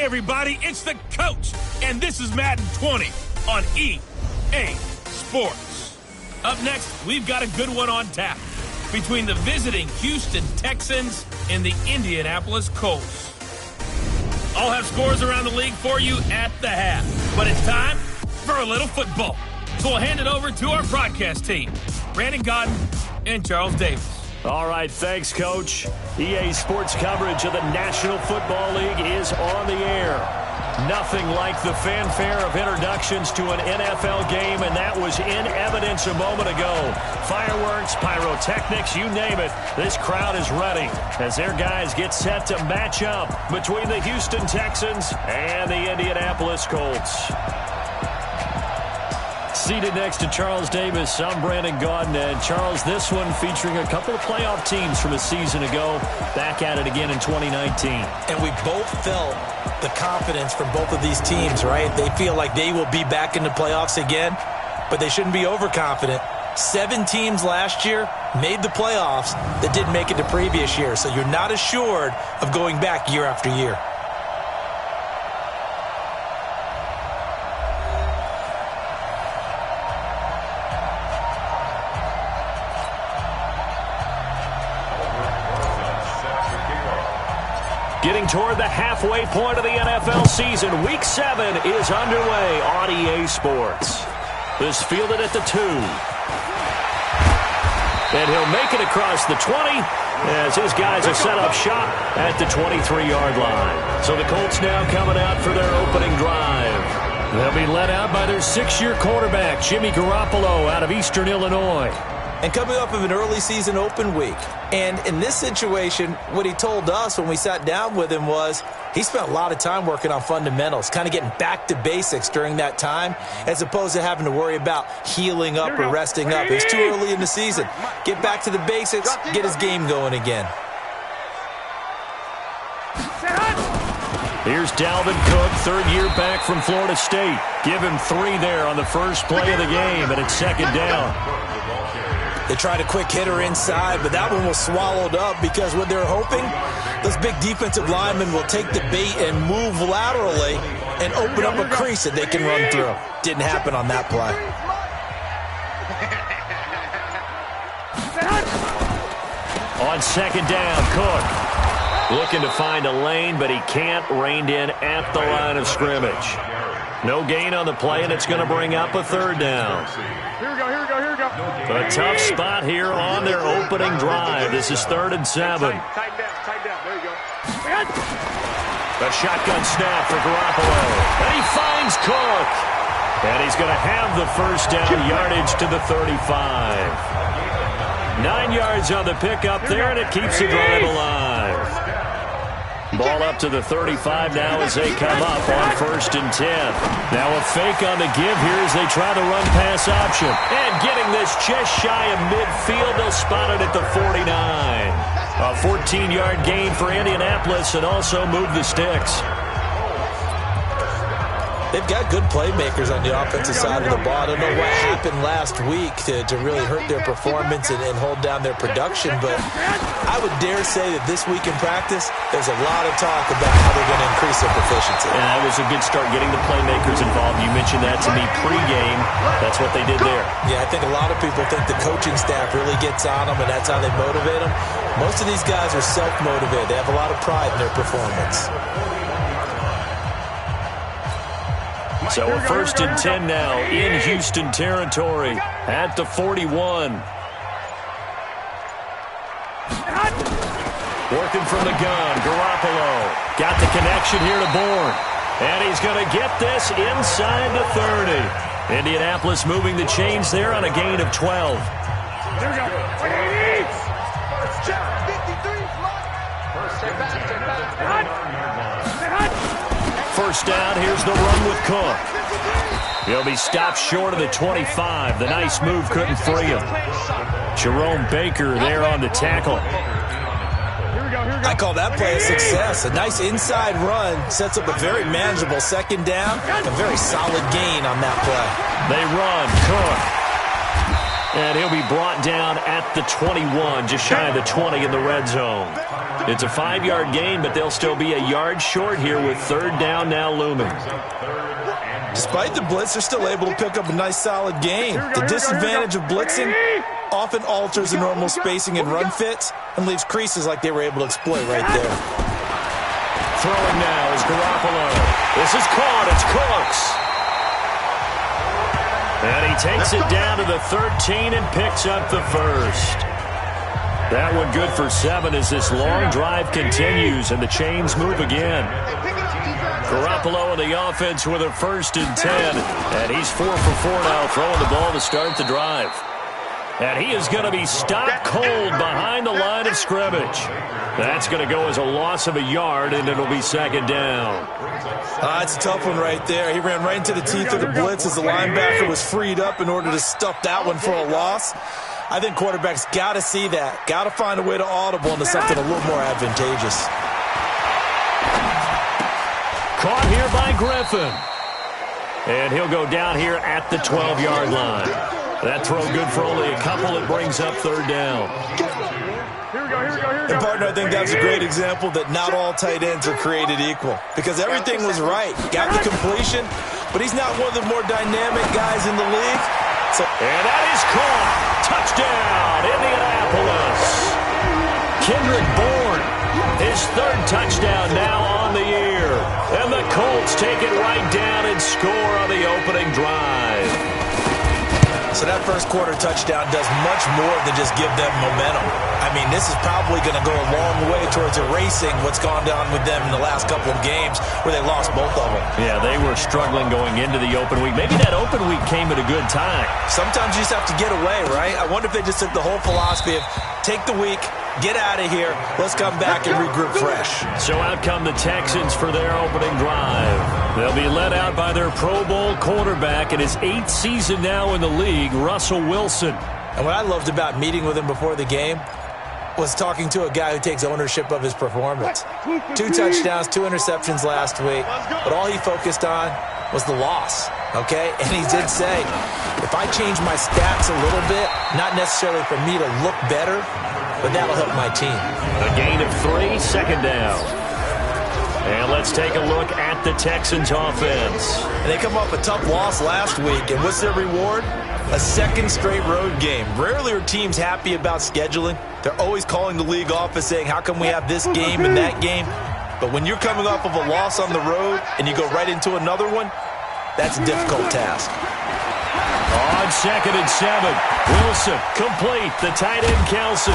everybody, it's the coach, and this is Madden 20 on EA Sports. Up next, we've got a good one on tap between the visiting Houston Texans and the Indianapolis Colts. I'll have scores around the league for you at the half, but it's time for a little football. So we'll hand it over to our broadcast team, Brandon Godden and Charles Davis. All right, thanks, Coach. EA Sports coverage of the National Football League is on the air. Nothing like the fanfare of introductions to an NFL game, and that was in evidence a moment ago. Fireworks, pyrotechnics, you name it. This crowd is ready as their guys get set to match up between the Houston Texans and the Indianapolis Colts. Seated next to Charles Davis, I'm Brandon Gaudin. And Charles, this one featuring a couple of playoff teams from a season ago, back at it again in 2019. And we both felt the confidence from both of these teams, right? They feel like they will be back in the playoffs again, but they shouldn't be overconfident. 7 teams last year made the playoffs that didn't make it the previous year, so you're not assured of going back year after year. Getting toward the halfway point of the NFL season, Week 7 is underway on EA Sports. This fielded at the 2. And he'll make it across the 20 as his guys have set up shop at the 23-yard line. So the Colts now coming out for their opening drive. They'll be led out by their 6-year quarterback, Jimmy Garoppolo, out of Eastern Illinois. And coming off of an early season open week. And in this situation, what he told us when we sat down with him was he spent a lot of time working on fundamentals, kind of getting back to basics during that time, as opposed to having to worry about healing up or resting up. It's too early in the season. Get back to the basics, get his game going again. Here's Dalvin Cook, third year back from Florida State. Give him 3 there on the first play of the game, and it's second down. They tried a quick hitter inside, but that one was swallowed up because what they're hoping, those big defensive linemen will take the bait and move laterally and open up a crease that they can run through. Didn't happen on that play. On second down, Cook looking to find a lane, but he can't. Reined in at the line of scrimmage. No gain on the play, and it's going to bring up a third down. Here we go. A tough spot here on their opening drive. This is 3rd and 7. Tighten down. There you go. A shotgun snap for Garoppolo. And he finds Cook. And he's going to have the first down, yardage to the 35. 9 yards on the pickup there, and it keeps the drive alive. Ball up to the 35 now as they come up on 1st and 10. Now a fake on the give here as they try the run-pass option. And getting this just shy of midfield, they'll spot it at the 49. A 14-yard gain for Indianapolis and also move the sticks. They've got good playmakers on the offensive side of the ball. I don't know what happened last week to really hurt their performance and hold down their production, but I would dare say that this week in practice, there's a lot of talk about how they're going to increase their proficiency. And that was a good start, getting the playmakers involved. You mentioned that to me pregame. That's what they did there. Yeah, I think a lot of people think the coaching staff really gets on them, and that's how they motivate them. Most of these guys are self-motivated. They have a lot of pride in their performance. So a 1st and 10 now in Houston territory at the 41. Working from the gun, Garoppolo got the connection here to Bourne. And he's going to get this inside the 30. Indianapolis moving the chains there on a gain of 12. There we go. First down, here's the run with Cook. He'll be stopped short of the 25. The nice move couldn't free him. Jerome Baker there on the tackle. I call that play a success. A nice inside run sets up a very manageable second down. A very solid gain on that play. They run. Cook. And he'll be brought down at the 21, just shy of the 20 in the red zone. It's a 5-yard gain, but they'll still be a yard short here with third down now looming. Despite the blitz, they're still able to pick up a nice, solid gain. The disadvantage of blitzing often alters the normal spacing and run fits and leaves creases like they were able to exploit right there. Throwing now is Garoppolo. This is caught. It's Cooks. And he takes it down to the 13 and picks up the first. That one good for 7 as this long drive continues and the chains move again. Garoppolo in the offense with a 1st and 10. And he's 4 for 4 now, throwing the ball to start the drive. And he is going to be stopped cold behind the line of scrimmage. That's going to go as a loss of a yard, and it'll be 2nd down. It's a tough one right there. He ran right into the teeth of the blitz as the linebacker was freed up in order to stuff that one for a loss. I think quarterbacks got to see that. Got to find a way to audible into something a little more advantageous. Caught here by Griffin. And he'll go down here at the 12-yard line. That throw good for only a couple. It brings up 3rd down. And, partner, I think that's a great example that not all tight ends are created equal. Because everything was right. Got the completion, but he's not one of the more dynamic guys in the league. And that is caught. Touchdown, Indianapolis. Kendrick Bourne, his 3rd touchdown now on the year. And the Colts take it right down and score on the opening drive. So that first quarter touchdown does much more than just give them momentum. I mean, this is probably going to go a long way towards erasing what's gone down with them in the last couple of games where they lost both of them. Yeah, they were struggling going into the open week. Maybe that open week came at a good time. Sometimes you just have to get away, right? I wonder if they just took the whole philosophy of take the week, get out of here, let's come back and regroup fresh. So out come the Texans for their opening drive. They'll be led out by their Pro Bowl quarterback in his 8th season now in the league, Russell Wilson. And what I loved about meeting with him before the game was talking to a guy who takes ownership of his performance. 2 touchdowns, 2 interceptions last week, but all he focused on was the loss, okay? And he did say, if I change my stats a little bit, not necessarily for me to look better, but that'll help my team. A gain of 3, 2nd down. And let's take a look at the Texans offense. And they come off a tough loss last week, and what's their reward? A 2nd straight road game. Rarely are teams happy about scheduling. They're always calling the league office saying, how come we have this game and that game? But when you're coming off of a loss on the road and you go right into another one, that's a difficult task. On 2nd and 7, Wilson complete, the tight end Kelsey.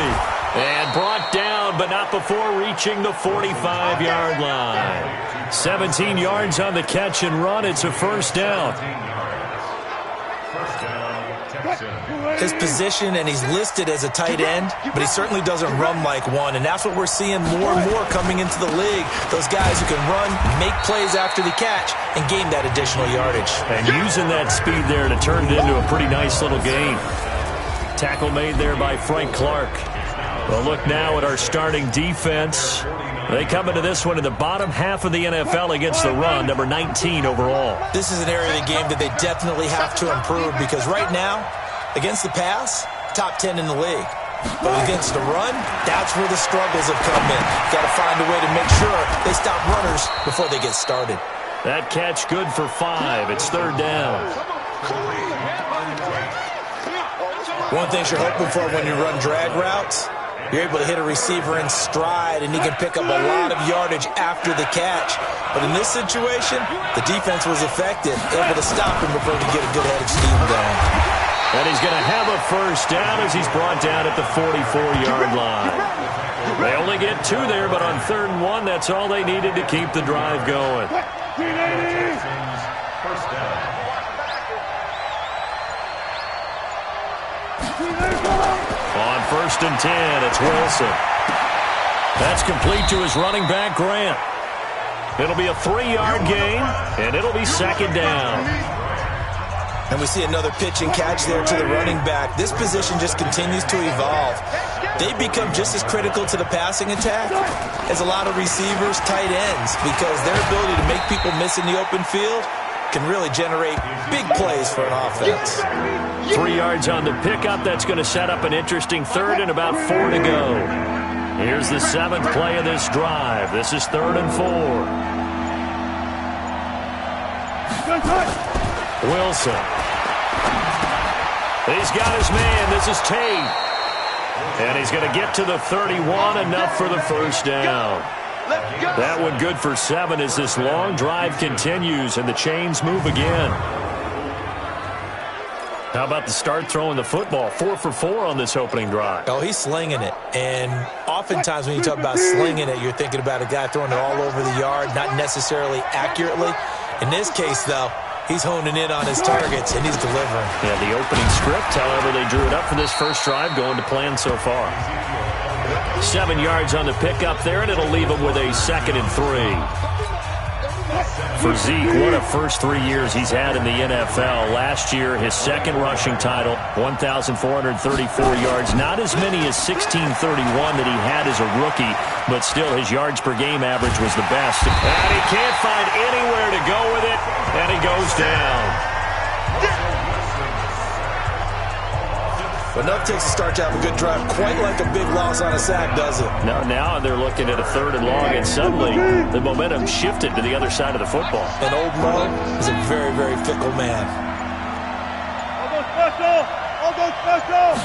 And brought down, but not before reaching the 45-yard line. 17 yards on the catch and run. It's a 1st down. His position, and he's listed as a tight end, but he certainly doesn't run like one, and that's what we're seeing more and more coming into the league. Those guys who can run, make plays after the catch, and gain that additional yardage. And using that speed there to turn it into a pretty nice little gain. Tackle made there by Frank Clark. Well, look now at our starting defense. They come into this one in the bottom half of the NFL against the run, number 19 overall. This is an area of the game that they definitely have to improve because right now, against the pass, top 10 in the league. But against the run, that's where the struggles have come in. Got to find a way to make sure they stop runners before they get started. That catch good for 5. It's 3rd down. One thing you're hoping for when you run drag routes, you're able to hit a receiver in stride, and he can pick up a lot of yardage after the catch. But in this situation, the defense was effective, able to stop him before he get a good head of steam going. And he's going to have a 1st down as he's brought down at the 44-yard line. They only get 2 there, but on 3rd and 1, that's all they needed to keep the drive going. On 1st and 10, it's Wilson. That's complete to his running back, Grant. It'll be a 3-yard gain, and it'll be 2nd down. And we see another pitch and catch there to the running back. This position just continues to evolve. They become just as critical to the passing attack as a lot of receivers, tight ends, because their ability to make people miss in the open field can really generate big plays for an offense. 3 yards on the pickup. That's going to set up an interesting third and about 4 to go. Here's the 7th play of this drive. This is 3rd and 4. Wilson. He's got his man. This is Tate. And he's going to get to the 31, enough for the first down. That one good for 7 as this long drive continues and the chains move again. How about the start throwing the football? 4 for 4 on this opening drive. Oh, he's slinging it. And oftentimes when you talk about slinging it, you're thinking about a guy throwing it all over the yard, not necessarily accurately. In this case, though, he's honing in on his targets, and he's delivering. Yeah, the opening script, however, they drew it up for this first drive, going to plan so far. 7 yards on the pickup there, and it'll leave him with a 2nd and 3. For Zeke, what a first 3 years he's had in the NFL. Last year, his 2nd rushing title, 1,434 yards. Not as many as 1,631 that he had as a rookie, but still his yards per game average was the best. And he can't find anywhere to go with it, and he goes down. But enough takes a start to have a good drive, quite like a big loss on a sack, does it? No, now they're looking at a 3rd and long, and suddenly the momentum shifted to the other side of the football. And old Mo is a very, very fickle man. I'll go special! I'll go special!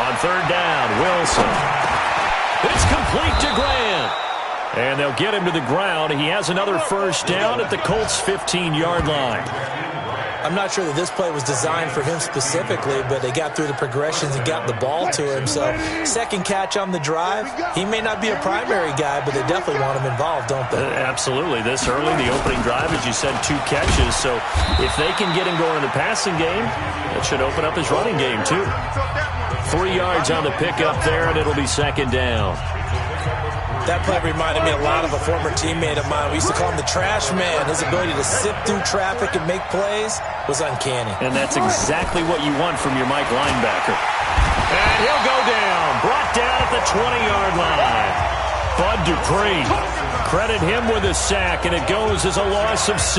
On 3rd down, Wilson. It's complete to Grant. And they'll get him to the ground. He has another first down at the Colts' 15-yard line. I'm not sure that this play was designed for him specifically, but they got through the progressions and got the ball to him. So, 2nd catch on the drive. He may not be a primary guy, but they definitely want him involved, don't they? Absolutely. This early, the opening drive, as you said, 2 catches. So, if they can get him going in the passing game, that should open up his running game, too. 3 yards on the pickup there, and it'll be 2nd down. That play reminded me a lot of a former teammate of mine. We used to call him the trash man. His ability to sift through traffic and make plays was uncanny. And that's exactly what you want from your Mike linebacker. And he'll go down. Brought down at the 20-yard line. Bud Dupree. Credit him with a sack, and it goes as a loss of 6.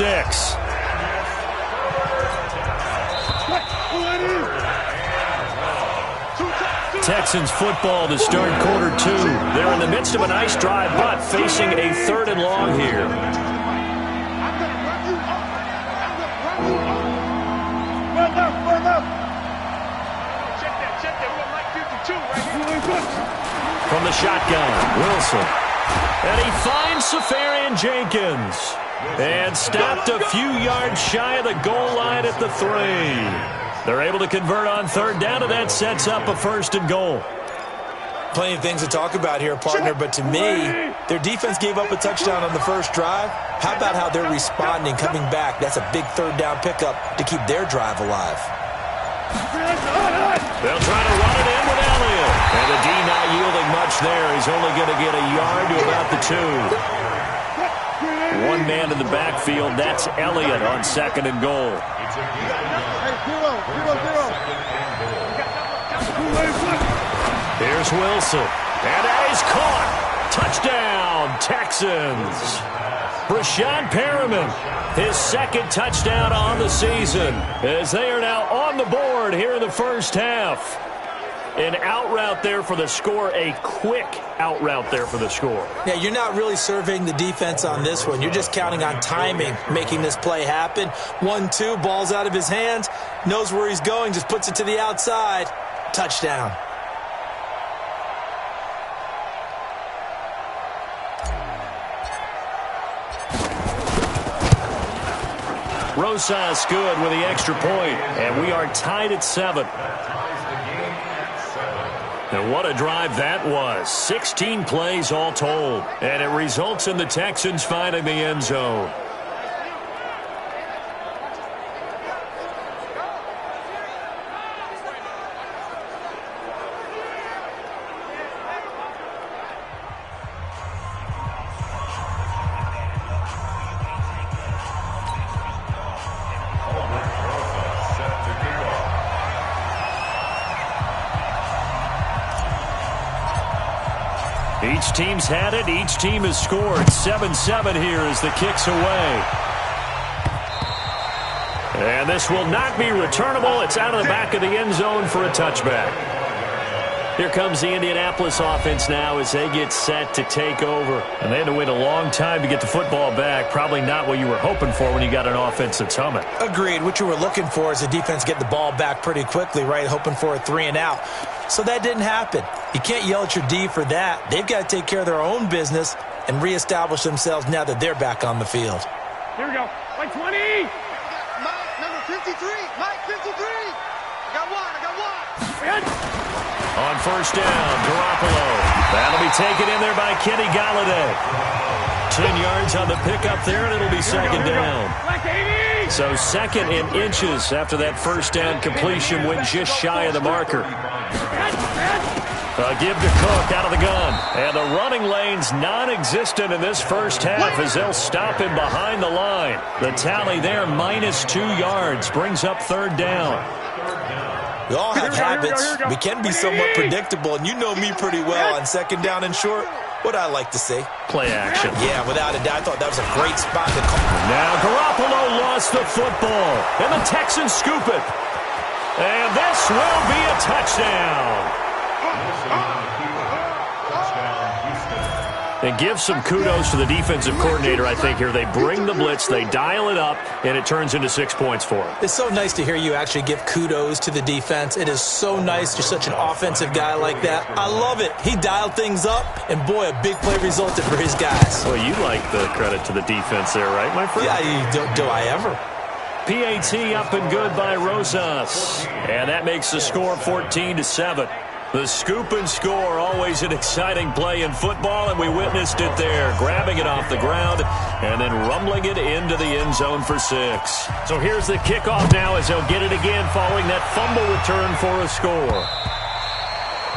Texans football to start quarter 2. They're in the midst of a nice drive, but facing a 3rd and long here. From the shotgun, Wilson. And he finds Safarian Jenkins. And stopped a few yards shy of the goal line at the 3. They're able to convert on 3rd down, and that sets up a 1st and goal. Plenty of things to talk about here, partner, but to me, their defense gave up a touchdown on the first drive. How about how they're responding, coming back? That's a big 3rd down pickup to keep their drive alive. They'll try to run it in with Elliott. And the D not yielding much there. He's only going to get a yard to about the 2. One man in the backfield. That's Elliott on 2nd and goal. Here's Wilson. And he's caught. Touchdown, Texans. Brashad Perriman, his 2nd touchdown on the season, as they are now on the board here in the first half. An out route there for the score, a quick out route there for the score. Yeah, you're not really surveying the defense on this one. You're just counting on timing, making this play happen. 1-2, ball's out of his hands, knows where he's going, just puts it to the outside. Touchdown. Rosas good with the extra point, and we are tied at 7. And what a drive that was. 16 plays all told. And it results in the Texans finding the end zone. Each team's had it. Each team has scored. 7-7 here as the kick's away. And this will not be returnable. It's out of the back of the end zone for a touchback. Here comes the Indianapolis offense now as they get set to take over. And they had to wait a long time to get the football back. Probably not what you were hoping for when you got an offense that's humming. Agreed. What you were looking for is the defense get the ball back pretty quickly, right? Hoping for a 3-and-out. So that didn't happen. You can't yell at your D for that. They've got to take care of their own business and reestablish themselves now that they're back on the field. Here we go. Mike 20. Mike, number 53. Mike 53. I got one. On first down, Garoppolo. That'll be taken in there by Kenny Galladay. 10 yards on the pickup there, and it'll be second down. So second in inches after that first down completion went just shy of the marker. A give to Cook out of the gun. And the running lane's non-existent in this first half as they'll stop him behind the line. The tally there, -2 yards, brings up third down. We all have habits. We can be somewhat predictable, and you know me pretty well on second down and short. What I like to say? Play action. Yeah, without a doubt. I thought that was a great spot to call. Now Garoppolo lost the football, and the Texans scoop it. And this will be a touchdown. And give some kudos to the defensive coordinator, I think, here. They bring the blitz, they dial it up, and it turns into 6 points for them. It's so nice to hear you actually give kudos to the defense. It is so nice. You're such an offensive guy like that. I love it. He dialed things up, and boy, a big play resulted for his guys. Well, you like the credit to the defense there, right, my friend? Yeah, do I ever? PAT up and good by Rosas. And that makes the score 14-7. The scoop and score, always an exciting play in football, and we witnessed it there, grabbing it off the ground and then rumbling it into the end zone for 6. So here's the kickoff now as they'll get it again following that fumble return for a score.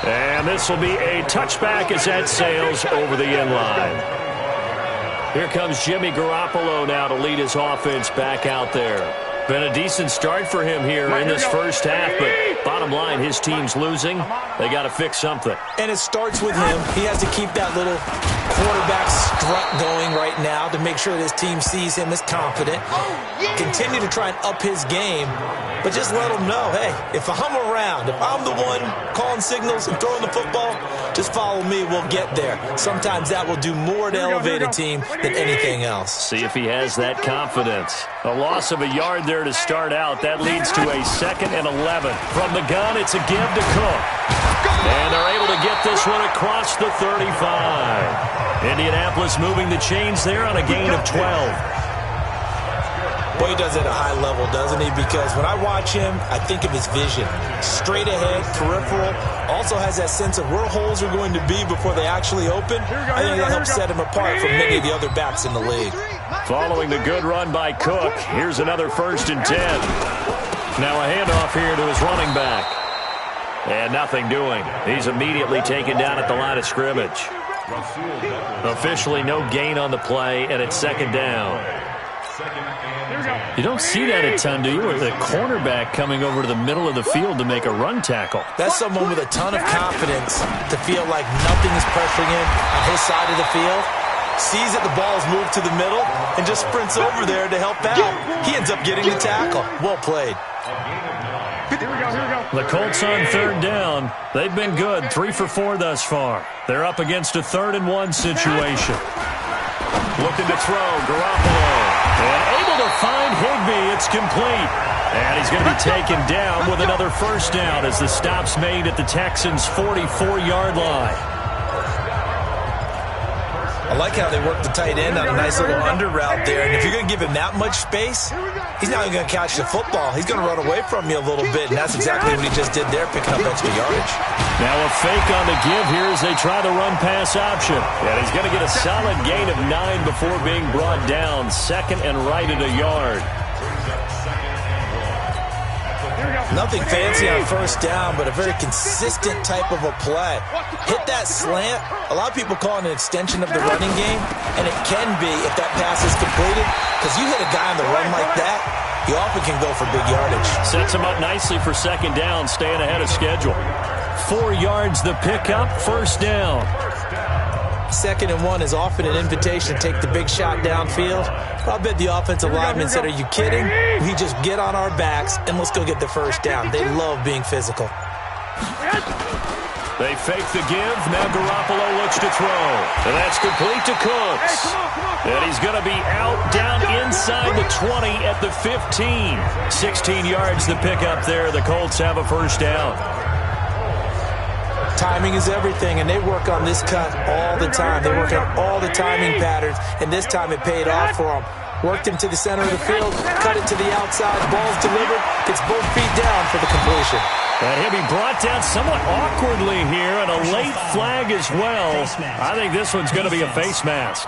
And this will be a touchback as that sails over the end line. Here comes Jimmy Garoppolo now to lead his offense back out there. Been a decent start for him here in this first half, but bottom line, his team's losing. They got to fix something. And it starts with him. He has to keep that little quarterback strut going right now to make sure that his team sees him as confident. Continue to try and up his game, but just let him know, hey, if I'm around, if I'm the one calling signals and throwing the football, just follow me, we'll get there. Sometimes that will do more to elevate a team than anything else. See if he has that confidence. A loss of a yard there to start out. That leads to a 2nd and 11. From the gun, it's a give to Cook. And they're able to get this one across the 35. Indianapolis moving the chains there on a gain of 12. Boy, he does it at a high level, doesn't he? Because when I watch him, I think of his vision. Straight ahead, peripheral. Also has that sense of where holes are going to be before they actually open. I think that helps set him apart from many of the other backs in the league. Following the good run by Cook, here's another 1st and 10. Now a handoff here to his running back. And nothing doing. He's immediately taken down at the line of scrimmage. Officially no gain on the play, and it's 2nd down. You don't see that a ton, do you? With a cornerback coming over to the middle of the field to make a run tackle. That's someone with a ton of confidence to feel like nothing is pressuring him on his side of the field. Sees that the ball is moved to the middle and just sprints over there to help out. He ends up getting the tackle. Well played. The Colts on 3rd down. They've been good, 3 for 4 thus far. They're up against a 3rd and 1 situation. Looking to throw, Garoppolo. And able to find Higbee. It's complete. And he's going to be taken down with another 1st down as the stop's made at the Texans' 44-yard line. I like how they work the tight end on a nice little under route there. And if you're going to give him that much space, he's not even going to catch the football. He's going to run away from you a little bit, and that's exactly what he just did there, picking up extra yardage. Now a fake on the give here as they try the run-pass option. And he's going to get a solid gain of 9 before being brought down. 2nd and right at a yard. Nothing fancy on 1st down, but a very consistent type of a play. Hit that slant. A lot of people call it an extension of the running game, and it can be if that pass is completed, because you hit a guy on the run like that, he often can go for big yardage. Sets him up nicely for 2nd down, staying ahead of schedule. 4 yards the pickup, 1st down. 2nd and 1 is often an invitation to take the big shot downfield. I'll bet the offensive linemen said, are you kidding? We just get on our backs and let's go get the first down. They love being physical. They fake the give. Now Garoppolo looks to throw. And that's complete to Cooks. And he's going to be out down inside the 20 at the 15. 16 yards the pickup there. The Colts have a first down. Timing is everything, and they work on this cut all the time. They work on all the timing patterns, and this time it paid off for them. Worked him to the center of the field, cut it to the outside, ball's delivered, gets both feet down for the completion. And he'll be brought down somewhat awkwardly here, and a late flag as well. I think this one's going to be a face mask.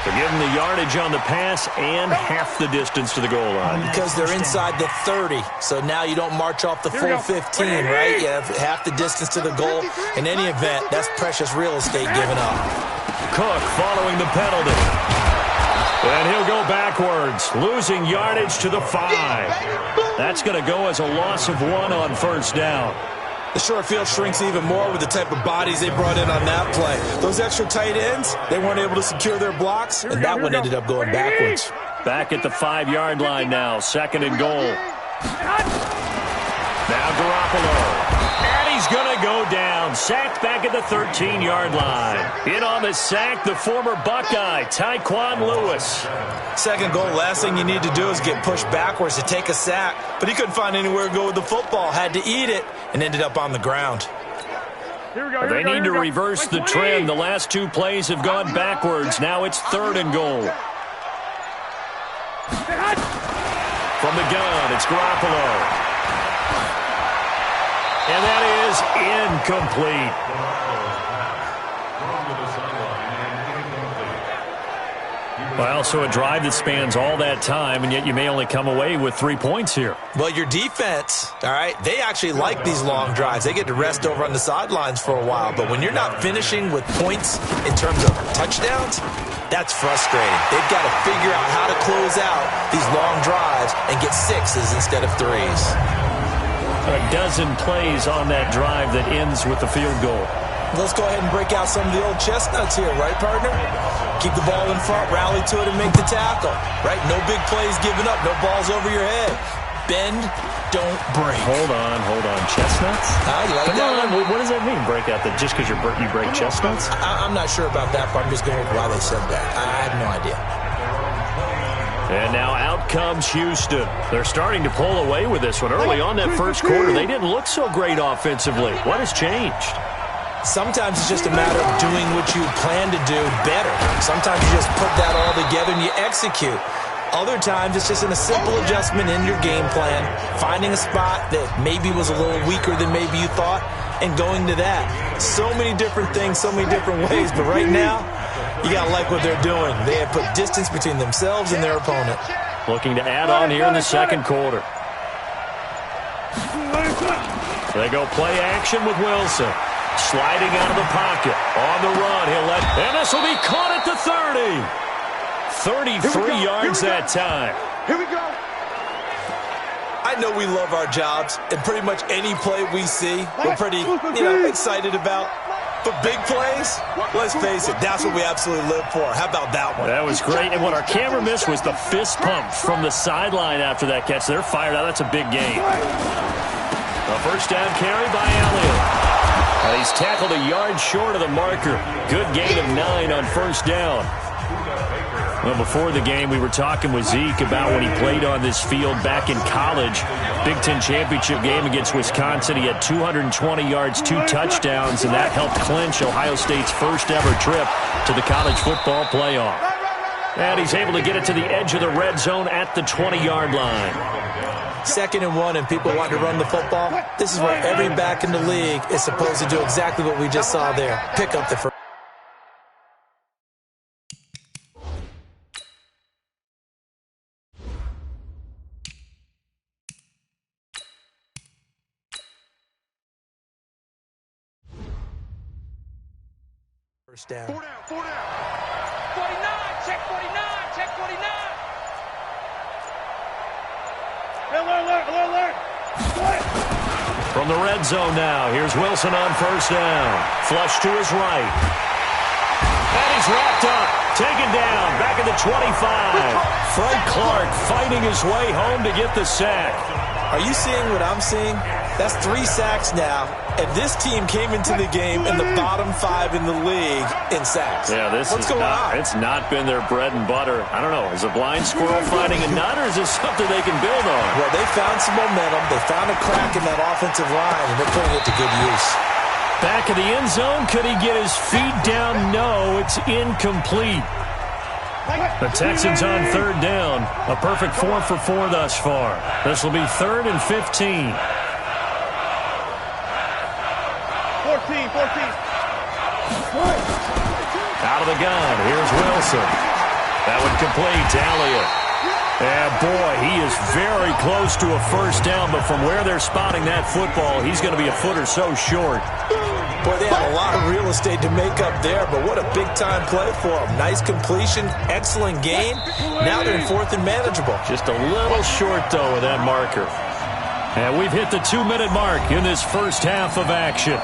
So give them the yardage on the pass and half the distance to the goal line. Because they're inside the 30, so now you don't march off the full 15, right? You have half the distance to the goal. In any event, that's precious real estate given up. Cook following the penalty. And he'll go backwards, losing yardage to the 5. That's going to go as a loss of 1 on first down. The short field shrinks even more with the type of bodies they brought in on that play. Those extra tight ends, they weren't able to secure their blocks, and that one ended up going backwards. Back at the 5-yard line now, 2nd and goal. Now Garoppolo. And he's going to go down. Sacked back at the 13-yard line. In on the sack, the former Buckeye, Tyquan Lewis. 2nd goal, last thing you need to do is get pushed backwards to take a sack. But he couldn't find anywhere to go with the football. Had to eat it and ended up on the ground. They need to reverse the trend. The last 2 plays have gone backwards. Now it's 3rd and goal. From the gun, it's Garoppolo. And that is incomplete. Well, so a drive that spans all that time, and yet you may only come away with 3 points here. Well, your defense, all right, they actually like these long drives. They get to rest over on the sidelines for a while. But when you're not finishing with points in terms of touchdowns, that's frustrating. They've got to figure out how to close out these long drives and get 6s instead of 3s. A dozen plays on that drive that ends with the field goal. Let's go ahead and break out some of the old chestnuts here, right, partner? Keep the ball in front, rally to it, and make the tackle, right? No big plays given up, no balls over your head. Bend, don't break. Hold on. Chestnuts? You like that one? What does that mean, break out? Just because you break chestnuts? I'm not sure about that part. I'm just going with why they said that. I have no idea. And now out comes Houston. They're starting to pull away with this one. Early on that first quarter, they didn't look so great offensively. What has changed? Sometimes it's just a matter of doing what you plan to do better. Sometimes you just put that all together and you execute. Other times it's just a simple adjustment in your game plan, finding a spot that maybe was a little weaker than maybe you thought, and going to that. So many different things, so many different ways, but right now, you got to like what they're doing. They have put distance between themselves and their opponent. Looking to add on here in the second quarter. They go play action with Wilson. Sliding out of the pocket. On the run. And this will be caught at the 30. 33 yards that time. Here we go. I know we love our jobs, and pretty much any play we see, we're pretty, excited about. But big plays, let's face it, that's what we absolutely live for. How about that one? That was great. And what our camera missed was the fist pump from the sideline after that catch. They're fired out. That's a big gain. A first down carry by Elliott. He's tackled a yard short of the marker. Good gain of 9 on first down. Well, before the game, we were talking with Zeke about when he played on this field back in college. Big Ten championship game against Wisconsin. He had 220 yards, 2 touchdowns, and that helped clinch Ohio State's first ever trip to the college football playoff. And he's able to get it to the edge of the red zone at the 20-yard line. 2nd and 1, and people want to run the football. This is where every back in the league is supposed to do exactly what we just saw there. Pick up the first. First down. 4 down, 4 down. 49, check 49, check 49. Alert. From the red zone now, here's Wilson on first down. Flush to his right. And he's wrapped up. Taken down. Back at the 25. Frank Clark fighting his way home to get the sack. Are you seeing what I'm seeing? That's 3 sacks now, and this team came into the game in the bottom 5 in the league in sacks. Yeah, What's going on? It's not been their bread and butter. I don't know. Is a blind squirrel finding a nut, or is this something they can build on? Well, they found some momentum. They found a crack in that offensive line, and they're putting it to good use. Back of the end zone. Could he get his feet down? No, it's incomplete. The Texans on third down. A perfect 4 for 4 thus far. This will be 3rd and 15. 14. Out of the gun. Here's Wilson. That one complete to Elliott. And boy, he is very close to a first down, but from where they're spotting that football, he's going to be a foot or so short. Boy, they had a lot of real estate to make up there, but what a big-time play for them. Nice completion, excellent gain. Now they're in 4th and manageable. Just a little short, though, with that marker. And we've hit the 2-minute mark in this first half of action.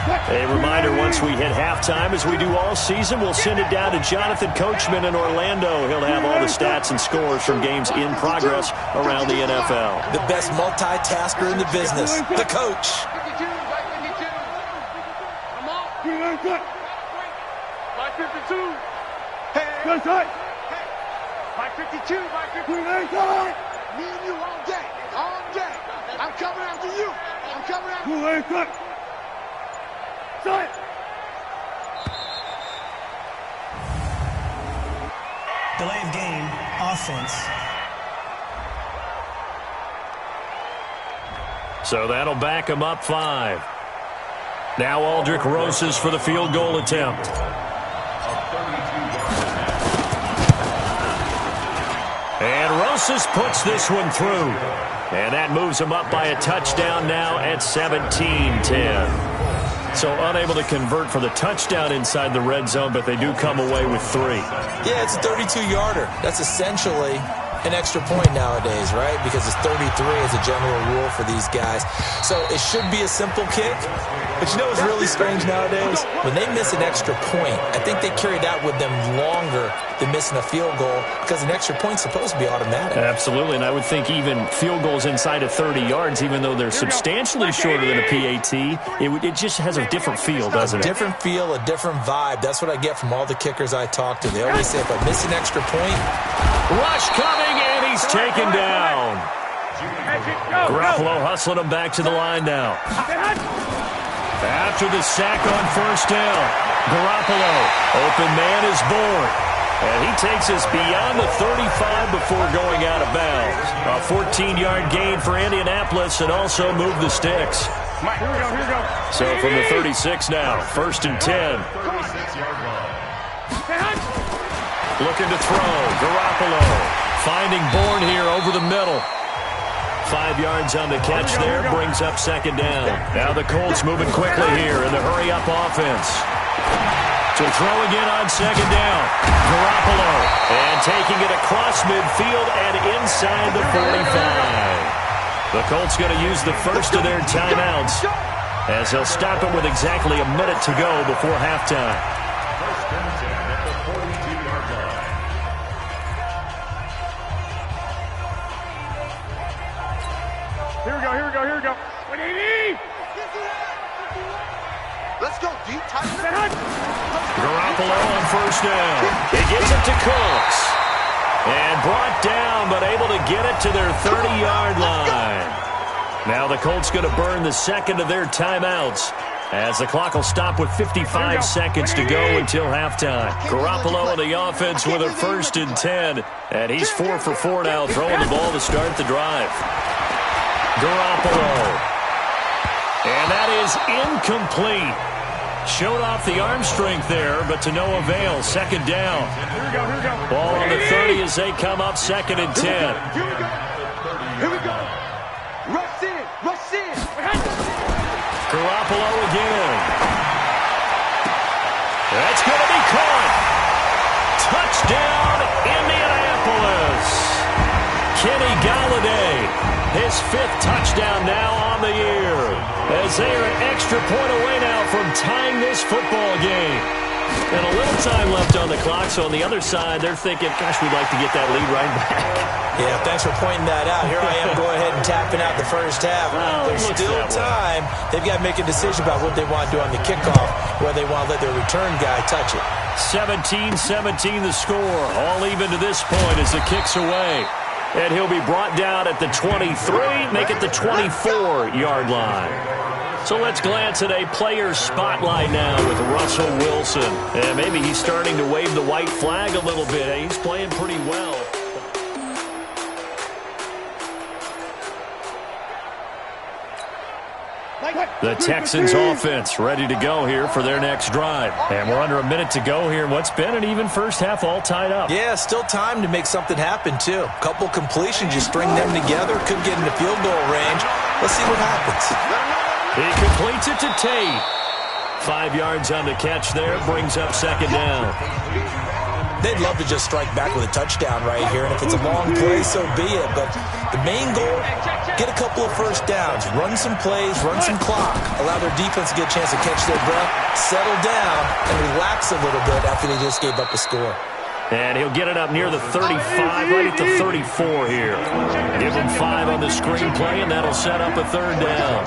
A reminder, once we hit halftime, as we do all season, we'll send it down to Jonathan Coachman in Orlando. He'll have all the stats and scores from games in progress around the NFL. The best multitasker in the business, the coach. Mike 52. Hey. Mike 52. Me and you all day. All day. I'm coming after you. I'm coming after you. Delay of game, offense. So that'll back him up 5. Now Aldrich Rosas for the field goal attempt. And Rosas puts this one through. And that moves him up by a touchdown now at 17-10. So unable to convert for the touchdown inside the red zone, but they do come away with 3. Yeah, it's a 32-yarder. That's essentially an extra point nowadays, right? Because it's 33 as a general rule for these guys. So it should be a simple kick. But you know what's really strange nowadays? When they miss an extra point, I think they carry that with them longer than missing a field goal because an extra point's supposed to be automatic. Absolutely, and I would think even field goals inside of 30 yards, even though they're substantially shorter than a PAT, it just has a different feel, doesn't it? A different feel, a different vibe. That's what I get from all the kickers I talk to. They always say if I miss an extra point... Rush coming, and he's taken down. Garoppolo hustling him back to the line now. After the sack on first down, Garoppolo, open man is born. And he takes us beyond the 35 before going out of bounds. A 14-yard gain for Indianapolis and also moved the sticks. Here we go. So from the 36 now, 1st and 10. Looking to throw, Garoppolo finding Bourne here over the middle. 5 yards on the catch there, brings up 2nd down. Now the Colts moving quickly here in the hurry-up offense. To throw again on 2nd down, Garoppolo, and taking it across midfield and inside the 45. The Colts going to use the first of their timeouts as he'll stop it with exactly a minute to go before halftime. Here we go. 180. Let's go deep, tight. Garoppolo on first down. He gets it to Cooks. And brought down, but able to get it to their 30-yard line. Now the Colts going to burn the second of their timeouts as the clock will stop with 55 seconds to go until halftime. Garoppolo on the offense with a 1st and 10. And he's 4 for 4 now, throwing the ball to start the drive. Garoppolo. And that is incomplete. Showed off the arm strength there, but to no avail. 2nd down. Here we go. Ball on the 30 as they come up 2nd and 10. Here we go. Rush in. Garoppolo again. That's going to be caught. Touchdown, Indianapolis. Kenny Golladay His 5th touchdown now on the year. As they are an extra point away now from tying this football game. And a little time left on the clock, so on the other side, they're thinking, gosh, we'd like to get that lead right back. Yeah, thanks for pointing that out. Here I am, go ahead and tapping out the first half. Well, there's still time. They've got to make a decision about what they want to do on the kickoff, whether they want to let their return guy touch it. 17-17 the score. All even to this point as the kick's away. And he'll be brought down at the 23, make it the 24-yard line. So let's glance at a player's spotlight now with Russell Wilson. And maybe he's starting to wave the white flag a little bit. He's playing pretty well. The Texans offense ready to go here for their next drive. And we're under a minute to go here. What's been an even first half all tied up. Yeah, still time to make something happen, too. A couple completions, you string them together. Could get into field goal range. Let's see what happens. He completes it to Tate. 5 yards on the catch there. Brings up second down. They'd love to just strike back with a touchdown right here. And if it's a long play, so be it. But the main goal, get a couple of first downs. Run some plays, run some clock. Allow their defense to get a chance to catch their breath, settle down, and relax a little bit after they just gave up a score. And he'll get it up near the 35, right at the 34 here. Give him 5 on the screenplay, and that'll set up a third down.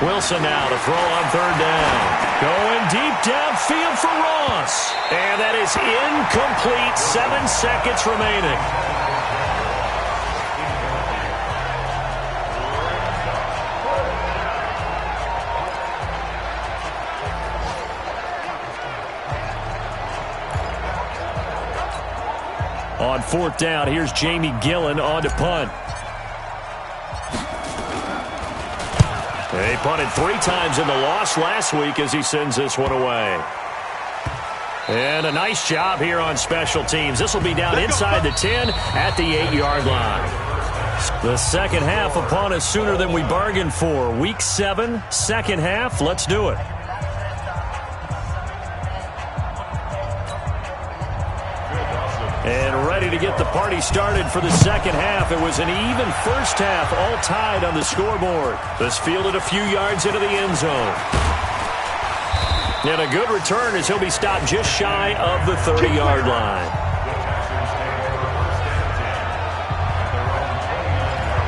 Wilson now to throw on third down. Going deep downfield for Ross. And that is incomplete. 7 seconds remaining. On fourth down, here's Jamie Gillen on to punt. They punted 3 times in the loss last week as he sends this one away. And a nice job here on special teams. This will be down inside the 10 at the 8-yard line. The second half upon us sooner than we bargained for. Week 7, second half. Let's do it. And ready to get the party started for the second half. It was an even first half, all tied on the scoreboard. This fielded a few yards into the end zone. And a good return as he'll be stopped just shy of the 30-yard line.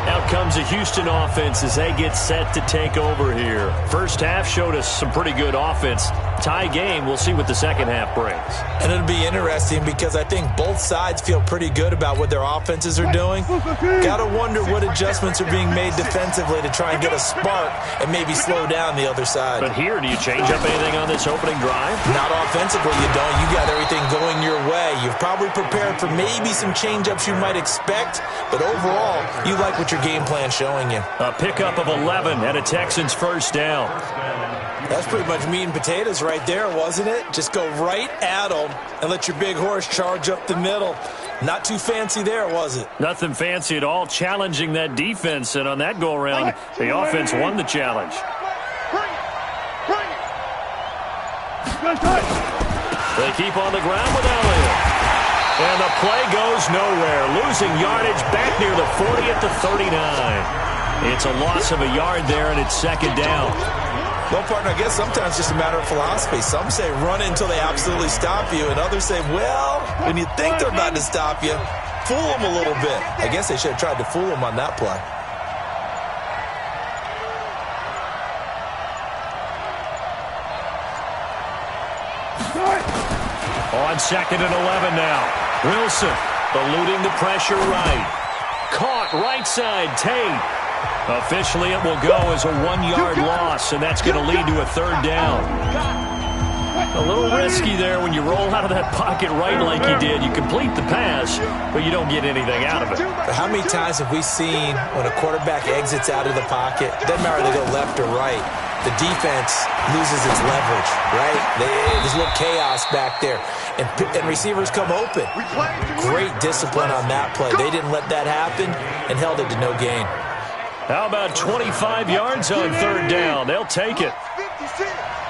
Out comes the Houston offense as they get set to take over here. First half showed us some pretty good offense. Tie game, we'll see what the second half brings. And it'll be interesting because I think both sides feel pretty good about what their offenses are doing. Got to wonder what adjustments are being made defensively to try and get a spark and maybe slow down the other side. But here, do you change up anything on this opening drive? Not offensively, you don't. You got everything going your way. You've probably prepared for maybe some change-ups you might expect, but overall, you like what your game plan's showing you. A pickup of 11 and a Texans first down. That's pretty much meat and potatoes right there, wasn't it? Just go right at them and let your big horse charge up the middle. Not too fancy there, was it? Nothing fancy at all, challenging that defense. And on that go-around, the offense won the challenge. They keep on the ground with Elliott. And the play goes nowhere. Losing yardage back near the 40 at the 39. It's a loss of a yard there, and it's second down. Well, partner, I guess sometimes it's just a matter of philosophy. Some say run until they absolutely stop you, and others say, well, when you think they're about to stop you, fool them a little bit. I guess they should have tried to fool them on that play. On second and 11 now. Wilson eluding the pressure right. Caught right side, Tate. Officially, it will go as a 1-yard loss, and that's going to lead to a third down. A little risky there when you roll out of that pocket right like you did. You complete the pass, but you don't get anything out of it. But how many times have we seen when a quarterback exits out of the pocket, doesn't matter if they go left or right, the defense loses its leverage, right? There's a little chaos back there, and receivers come open. Great discipline on that play. They didn't let that happen and held it to no gain. How about 25 yards on third down? They'll take it.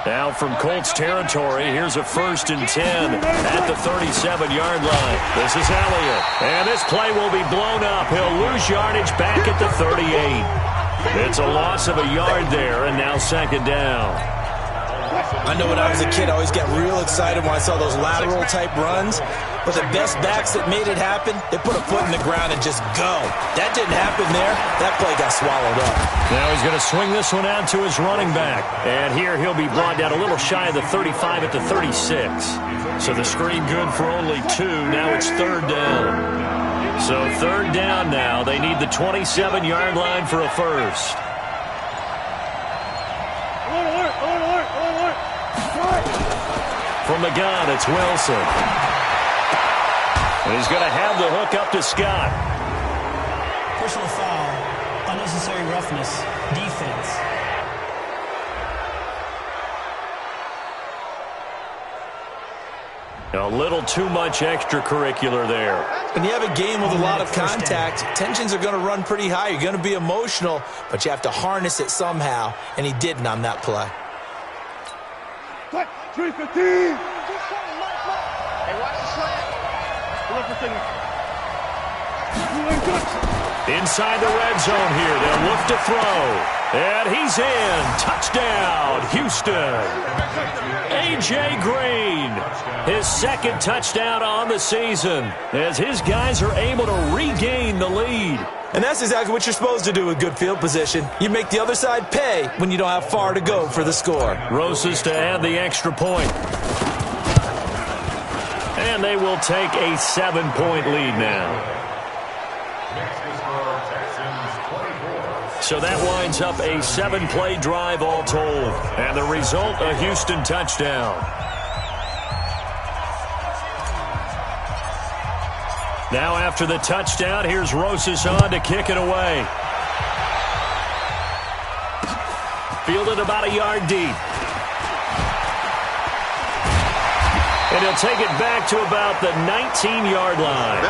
Now from Colts territory, here's a 1st and 10 at the 37-yard line. This is Elliott. And this play will be blown up. He'll lose yardage back at the 38. It's a loss of a yard there, and now 2nd down. I know when I was a kid, I always got real excited when I saw those lateral-type runs. But the best backs that made it happen, they put a foot in the ground and just go. That didn't happen there. That play got swallowed up. Now he's going to swing this one out to his running back. And here he'll be brought down a little shy of the 35 at the 36. So the screen good for only 2. Now it's 3rd down. So 3rd down now. They need the 27-yard line for a first. From the gun, it's Wilson. And he's going to have the hook up to Scott. Personal foul, unnecessary roughness, defense. A little too much extracurricular there. When you have a game with a lot of contact, tensions are going to run pretty high. You're going to be emotional, but you have to harness it somehow, and he didn't on that play. 315. Hey, watch the slant. Inside the red zone here. They'll look to throw. And he's in. Touchdown, Houston. A.J. Green, his 2nd touchdown on the season as his guys are able to regain the lead. And that's exactly what you're supposed to do with good field position. You make the other side pay when you don't have far to go for the score. Rosas to add the extra point. And they will take a 7-point lead now. So that winds up a 7-play drive all told. And the result, a Houston touchdown. Now after the touchdown, here's Rosas on to kick it away. Fielded about a yard deep. And he'll take it back to about the 19-yard line.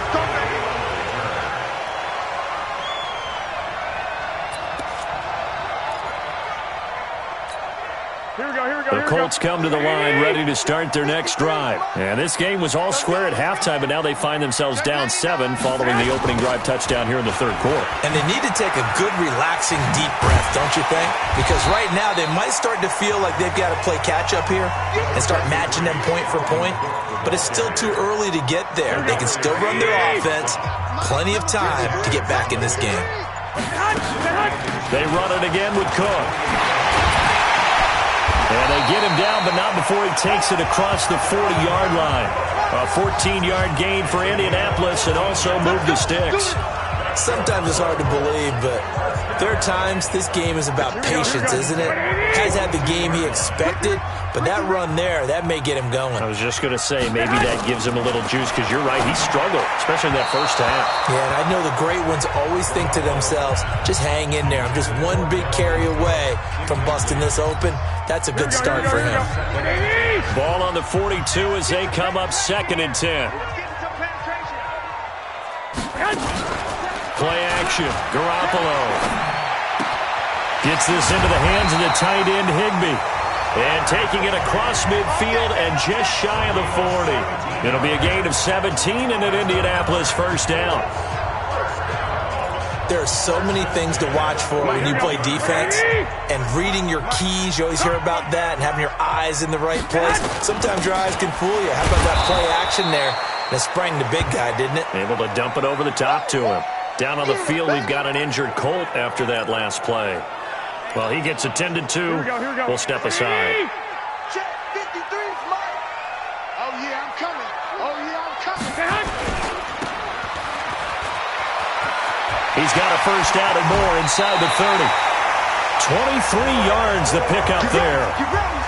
The Colts come to the line ready to start their next drive. And this game was all square at halftime, but now they find themselves down 7 following the opening drive touchdown here in the 3rd quarter. And they need to take a good, relaxing, deep breath, don't you think? Because right now they might start to feel like they've got to play catch-up here and start matching them point for point. But it's still too early to get there. They can still run their offense. Plenty of time to get back in this game. They run it again with Cook. And they get him down, but not before he takes it across the 40-yard line. A 14-yard gain for Indianapolis and also moved the sticks. Sometimes it's hard to believe, but there are times this game is about patience, isn't it? Has had the game he expected, but that run there, that may get him going. I was just going to say, maybe that gives him a little juice, because you're right, he struggled, especially in that first half. Yeah, and I know the great ones always think to themselves, just hang in there. I'm just one big carry away from busting this open. That's a good start for him. Ball on the 42 as they come up 2nd and 10. Play action. Garoppolo gets this into the hands of the tight end Higbee. And taking it across midfield and just shy of the 40. It'll be a gain of 17 and an Indianapolis 1st down. There are so many things to watch for when you play defense, and reading your keys, you always hear about that, and having your eyes in the right place. Sometimes your eyes can fool you. How about that play action there? And it sprang the big guy, didn't it? Able to dump it over the top to him. Down on the field, we've got an injured Colt after that last play. Well, he gets attended to. We'll step aside. Check 53, Mike. Oh, yeah, I'm coming. Oh, yeah, I'm coming. He's got a first down and more inside the 30. 23 yards the pickup there. You ready?